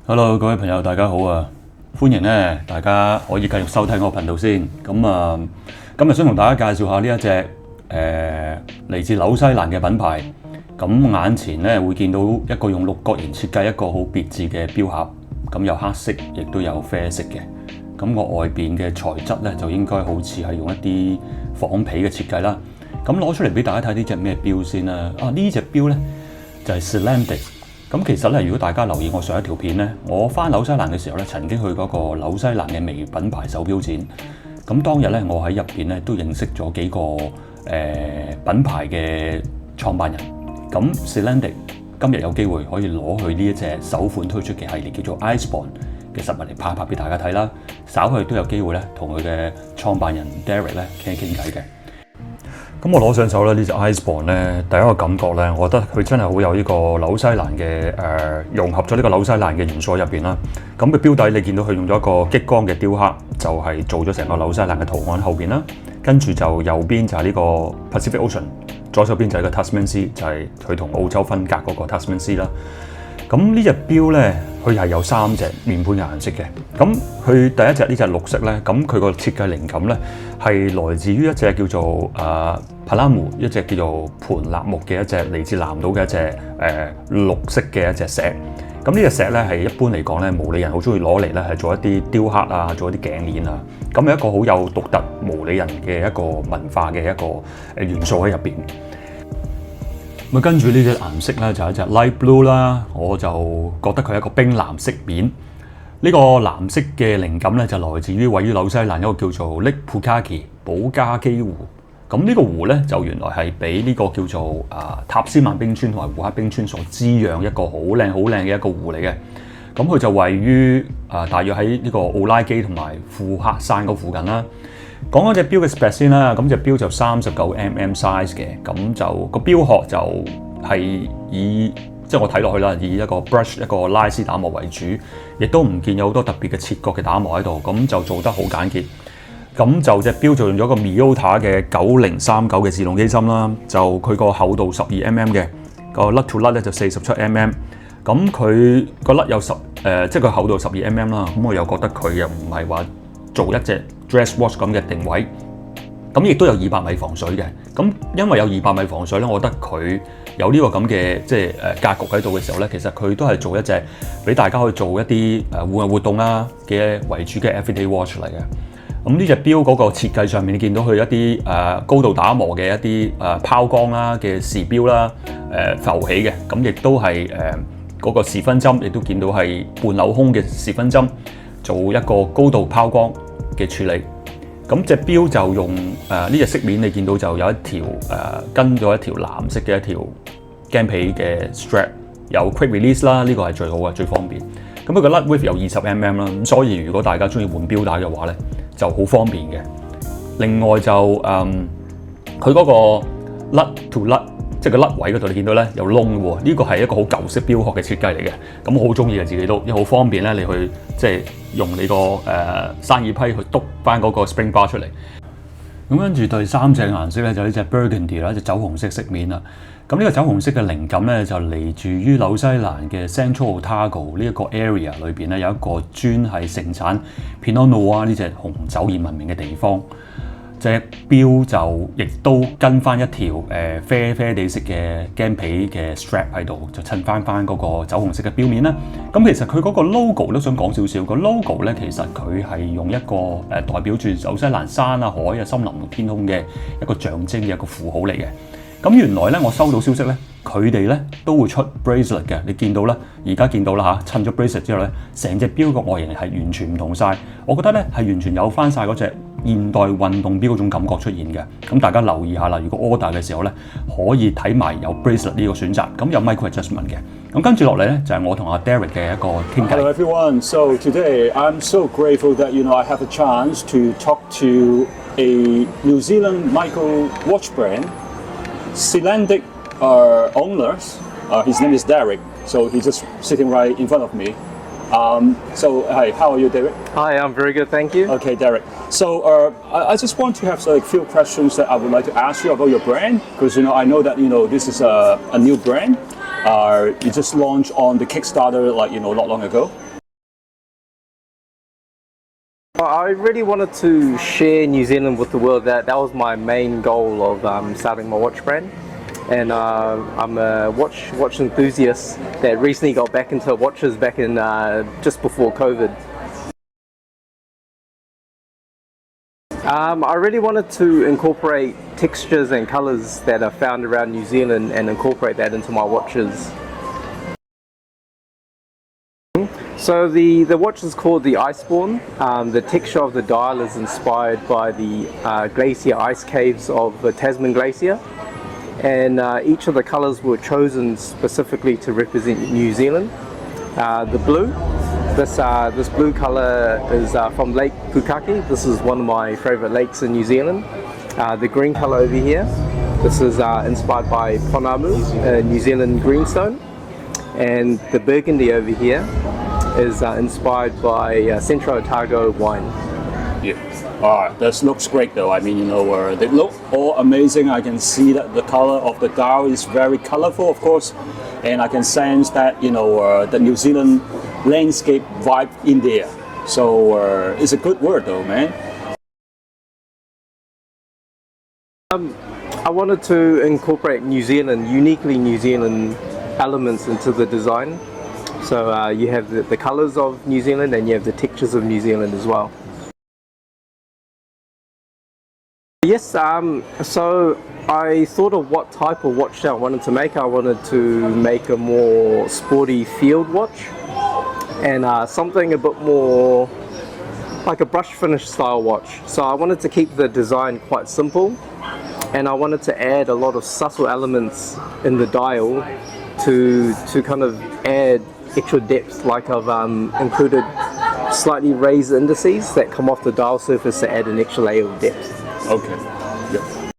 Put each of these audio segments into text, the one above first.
Hello，各位朋友，大家好啊！歡迎咧，大家可以繼續收睇我頻道先。今日想同大家介紹下呢一隻嚟自紐西蘭嘅品牌。咁眼前咧會見到一個用六角形設計一個好別緻嘅錶盒，咁有黑色，亦都有啡色嘅。咁個外邊嘅材質咧就應該好似係用一啲仿皮嘅設計啦。咁攞出嚟俾大家睇呢隻咩錶先啦。呢隻錶咧就係 Zealandic。咁其實咧，如果大家留意我上一條片咧，我翻紐西蘭嘅時候咧，曾經去嗰個紐西蘭嘅微品牌手錶展。咁當日咧，我喺入邊咧都認識咗幾個品牌嘅創辦人。咁 Zealandic 今日有機會可以攞去呢一隻首款推出嘅系列叫做 Iceborne 嘅實物嚟拍俾大家睇啦。稍後都有機會咧同佢嘅創辦人 Derek 咧傾偈嘅。咁我攞上手咧呢隻 Iceborne 咧，第一個感覺咧，我覺得佢真係好有呢個紐西蘭嘅融合咗呢個紐西蘭嘅元素入邊啦。咁佢錶底你見到佢用咗一個激光嘅雕刻，就係做咗成個紐西蘭嘅圖案後邊啦。跟住就右邊就係呢個 Pacific Ocean， 左手邊就係個 Tasman Sea， 就係佢同澳洲分隔嗰個 Tasman Sea 啦。咁呢隻錶咧，佢係有3隻面盤嘅顏色嘅。咁佢第一隻呢隻綠色咧，咁佢個設計靈感咧係來自於一隻叫做Palamu， 一隻叫做盤納木嘅一隻嚟自南島嘅一隻綠色嘅一隻石。咁呢隻石咧係一般嚟講咧，毛利人好中意攞嚟咧係做一啲雕刻啊，做一啲頸鏈啊。咁係一個好有獨特毛利人嘅一個文化嘅一個元素喺入邊。咁跟住呢隻顏色咧就係一隻 light blue 啦，我就覺得佢係一個冰藍色面。呢個藍色嘅靈感咧就來自於位於紐西蘭一個叫做 Lake Pukaki 保加基湖。咁呢個湖咧就原來係俾呢個叫做塔斯曼冰川同埋胡克冰川所滋養一個好靚嘅一個湖嚟嘅。咁佢就位於大約喺呢個奧拉基同埋庫克山嗰附近啦。講嗰隻錶嘅 spec 先啦，咁隻錶就39mm size 嘅，咁就個錶殼就係以即係我睇落去啦，以一個 brush 一個拉絲打磨為主，亦都唔見有好多特別嘅切割嘅打磨喺度，咁就做得好簡潔。咁就隻錶就用咗個 Miyota 嘅9039嘅自動機芯啦，就佢個厚度12mm 嘅，個甩 to 甩咧就47mm。咁佢個甩有即係佢厚度12mm啦，咁我又覺得佢又唔係話做一隻 dress watch 咁嘅定位，咁亦都有200米防水嘅。咁因為有200米防水咧，我覺得佢有呢個咁嘅即係格局喺度嘅時候咧，其實佢都係做一隻俾大家可以做一啲戶外活動啦嘅為主嘅 everyday watch 嚟嘅。咁呢隻錶嗰個設計上面，你見到佢一啲高度打磨嘅一啲拋光啦嘅時錶啦，浮起嘅，咁亦都係嗰個時分針，亦都見到係半鏤空嘅時分針，做一個高度拋光嘅處理。咁隻錶就用呢隻飾面，你見到就有一條跟咗一條藍色嘅一條鏡皮嘅 strap， 有 quick release 啦，呢個係最好嘅，最方便。咁佢個甩 width 有20mm 啦，咁所以如果大家中意換錶帶嘅話咧，就好方便嘅。另外就佢嗰個甩 to 甩，即係個甩位嗰度你見到咧有窿嘅喎，呢個係一個好舊式錶殼嘅設計嚟嘅。咁我好中意嘅自己都，因為好方便咧，你去即係用你個生意批去篤翻嗰個 spring bar 出嚟。咁跟住第3隻顏色咧就呢隻 Burgundy 啦，隻酒紅色飾面啦。咁呢個酒紅色嘅靈感咧就嚟自於紐西蘭嘅 Central Otago 呢一個 area 裏邊咧有一個專係盛產 Pinot Noir 呢隻紅酒而聞名嘅地方。隻錶就亦都跟翻一條啡啡地色嘅鏡皮嘅 strap 喺度，就襯翻嗰個酒紅色嘅錶面啦。咁其實佢嗰個 logo 都想講少少，個 logo 咧其實佢係用一個代表住紐西蘭山啊、海啊、森林同天空嘅一個象徵嘅一個符號嚟嘅。咁原來咧，我收到消息咧，佢哋咧都會出 bracelet 嘅。你見到啦，而家見到啦嚇，襯咗 bracelet 之後咧，成隻錶個外形係完全唔同晒。我覺得咧係完全有翻晒嗰隻現代運動錶嗰種感覺出現嘅。咁大家留意下啦，如果 order 嘅時候咧，可以睇埋有 bracelet 呢個選擇，咁有 micro adjustment 嘅。咁跟住落嚟咧就係我同阿 Derek 嘅一個傾偈。Hello everyone. So today I'm so grateful that I have a chance to talk to a New Zealand micro watch brand. Zealandic owners. His name is Derek. So he's just sitting right in front of me. So hi, how are you, Derek? Hi, I'm very good, thank you. Okay, Derek. So I just want to have a few questions that I would like to ask you about your brand, because I know that this is a new brand. You just launched on the Kickstarter like not long ago. I really wanted to share New Zealand with the world. That was my main goal of starting my watch brand. And I'm a watch enthusiast that recently got back into watches back in just before COVID. I really wanted to incorporate textures and colours that are found around New Zealand and incorporate that into my watches. So the watch is called the Iceborne. The texture of the dial is inspired by the glacier ice caves of the Tasman Glacier, and each of the colours were chosen specifically to represent New Zealand. The blue, this blue colour is from Lake Pukaki. This is one of my favourite lakes in New Zealand. The green colour over here, this is inspired by Ponamu, New Zealand greenstone, and the burgundy over here is inspired by Centro Otago wine. Yeah. This looks great though. I mean, they look all amazing. I can see that the color of the dial is very colorful, of course, and I can sense that the New Zealand landscape vibe in there. So it's a good word though, man. I wanted to incorporate uniquely New Zealand elements into the design. So you have the colours of New Zealand and you have the textures of New Zealand as well. Yes, so I thought of what type of watch I wanted to make. I wanted to make a more sporty field watch and something a bit more like a brush finish style watch. So I wanted to keep the design quite simple, and I wanted to add a lot of subtle elements in the dial to kind of add extra depth. Like I've included slightly raised indices that come off the dial surface to add an extra layer of depth. Okay. Yeah.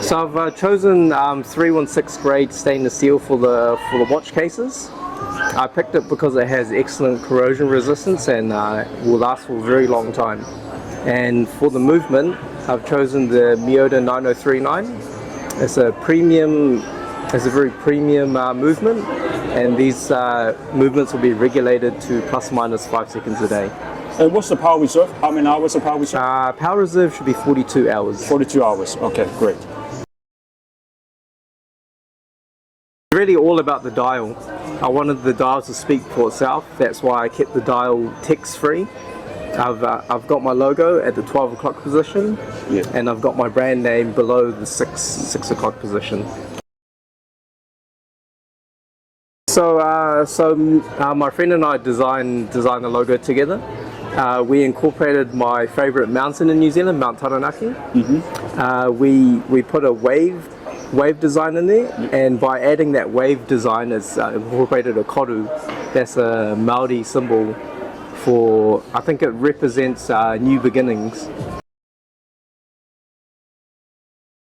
So I've chosen 316 grade stainless steel for the watch cases. I picked it because it has excellent corrosion resistance and will last for a very long time. And for the movement, I've chosen the Miyota 9039. It's a very premium movement, and these movements will be regulated to plus minus 5 seconds a day. And what's the power reserve? How many hours of power reserve? Power reserve should be 42 hours. 42 hours. Okay, great. Really all about the dial. I wanted the dial to speak for itself. That's why I kept the dial text free. I've got my logo at the 12 o'clock position, yeah, and I've got my brand name below the 6 o'clock position. So my friend and I designed the logo together. We incorporated my favourite mountain in New Zealand, Mount Taranaki. Mm-hmm. We put a wave design in there, and by adding that wave design, it's incorporated a koru. That's a Māori symbol for, I think it represents new beginnings.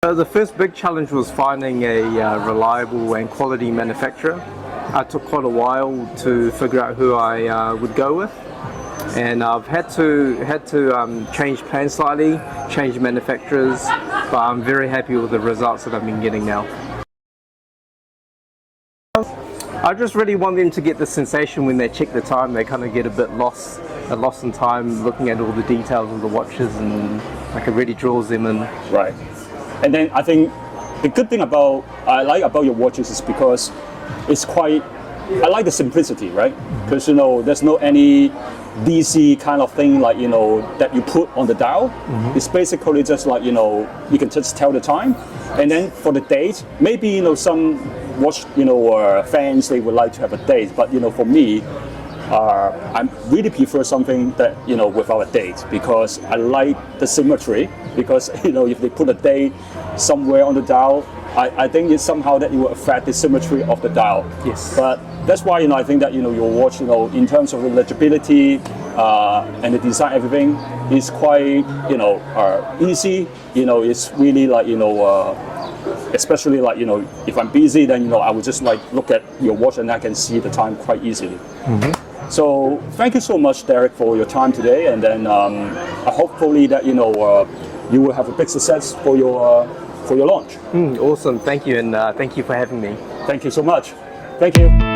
So the first big challenge was finding a reliable and quality manufacturer. It took quite a while to figure out who I would go with, and I've had to change plans slightly, change manufacturers, but I'm very happy with the results that I've been getting now. I just really want them to get the sensation when they check the time. They kind of get a bit lost in time looking at all the details of the watches, and like it really draws them in. Right. And then I think the good thing I like about your watches is because it's quite, I like the simplicity, right? Because there's no any DC kind of thing like that you put on the dial. Mm-hmm. It's basically just like you can just tell the time, and then for the date, maybe some watch fans, they would like to have a date, but for me, I really prefer something that without a date, because I like the symmetry. Because if they put a date somewhere on the dial, I think it's somehow that it will affect the symmetry of the dial. Yes. But that's why I think that your watch in terms of the legibility and the design, everything is quite easy. It's really like especially like if I'm busy, then I would just like look at your watch and I can see the time quite easily. Mm-hmm. So thank you so much, Derek, for your time today, and then hopefully that you will have a big success for your for your launch. Awesome. Thank you, and thank you for having me. Thank you so much. Thank you.